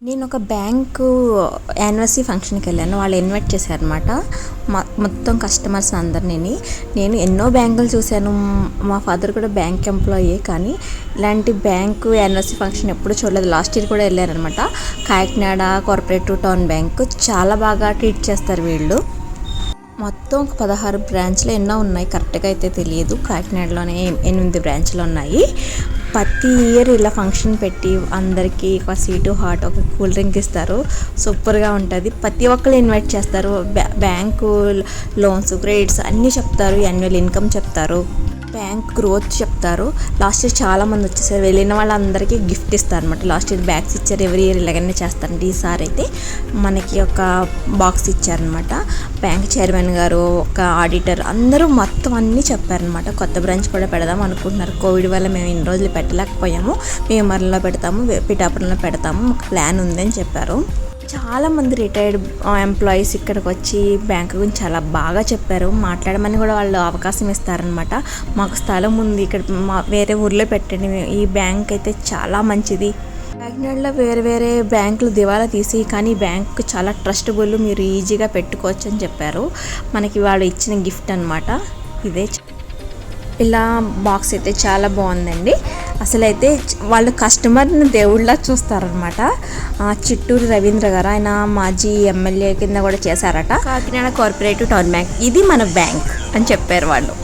నేను ఒక bank anniversary ఫంక్షన్కి వెళ్ళాను. వాళ్ళు ఇన్వైట్ చేశారనమాట మొత్తం కస్టమర్స్ అందరినీ. నేను ఎన్నో బ్యాంకులు చూశాను, మా ఫాదర్ కూడా బ్యాంక్ ఎంప్లాయీ, కానీ ఇలాంటి బ్యాంకు యానివర్సరీ ఫంక్షన్ ఎప్పుడు చూడలేదు. లాస్ట్ ఇయర్ కూడా వెళ్ళారనమాట. కాకినాడ కోఆపరేటివ్ టౌన్ బ్యాంకు చాలా బాగా ట్రీట్ చేస్తారు వీళ్ళు. మొత్తం 16 బ్రాంచ్లు ఎన్నో ఉన్నాయి, కరెక్ట్గా అయితే తెలియదు. కాకినాడలోనే 8 బ్రాంచ్లు ఉన్నాయి. ప్రతి ఇయర్ ఇలా ఫంక్షన్ పెట్టి అందరికీ ఒక స్వీటు హాట్ ఒక కూల్ డ్రింక్ ఇస్తారు. సూపర్గా ఉంటుంది. ప్రతి ఒక్కరు ఇన్వైట్ చేస్తారు. బ్యాంకు లోన్స్ క్రెడిట్స్ అన్నీ చెప్తారు, యాన్యువల్ ఇన్కమ్ చెప్తారు, బ్యాంక్ గ్రోత్ చెప్తారు. లాస్ట్ ఇయర్ చాలామంది వచ్చేసారు. వెళ్ళిన వాళ్ళందరికీ గిఫ్ట్ ఇస్తారు అనమాట. లాస్ట్ ఇయర్ బ్యాగ్స్ ఇచ్చారు, ఎవరి ఇయర్ ఇలాగనే చేస్తారండి. ఈసారి అయితే మనకి ఒక బాక్స్ ఇచ్చారనమాట. బ్యాంక్ చైర్మన్ గారు, ఒక ఆడిటర్, అందరూ మొత్తం అన్నీ చెప్పారనమాట. కొత్త బ్రాంచ్ కూడా పెడదాం అనుకుంటున్నారు. కోవిడ్ వల్ల మేము ఇన్ని రోజులు పెట్టలేకపోయాము, భీమవరంలో పెడతాము, పిఠాపురంలో పెడతాము, ఒక ప్లాన్ ఉందని చెప్పారు. చాలామంది రిటైర్డ్ ఎంప్లాయీస్ ఇక్కడికి వచ్చి బ్యాంక్ గురించి చాలా బాగా చెప్పారు. మాట్లాడమని కూడా వాళ్ళు అవకాశం ఇస్తారనమాట. మాకు స్థలం ఉంది ఇక్కడ, వేరే ఊర్లో పెట్టండి, ఈ బ్యాంక్ అయితే చాలా మంచిది. కాకినాడలో వేరే బ్యాంకులు దివాలా తీసి, కానీ బ్యాంక్ చాలా ట్రస్టబుల్, మీరు ఈజీగా పెట్టుకోవచ్చు అని చెప్పారు. మనకి వాళ్ళు ఇచ్చిన గిఫ్ట్ అనమాట ఇదే. ఇలా బాక్స్ అయితే చాలా బాగుందండి. అసలైతే వాళ్ళు కస్టమర్ని దేవుళ్ళ చూస్తారనమాట. చిట్టూరు రవీంద్ర గారు, ఆయన మాజీ ఎమ్మెల్యే కింద కూడా చేశారట. కాకినాడ కోఆపరేటివ్ టౌన్ బ్యాంక్ ఇది మన బ్యాంక్ అని చెప్పారు వాళ్ళు.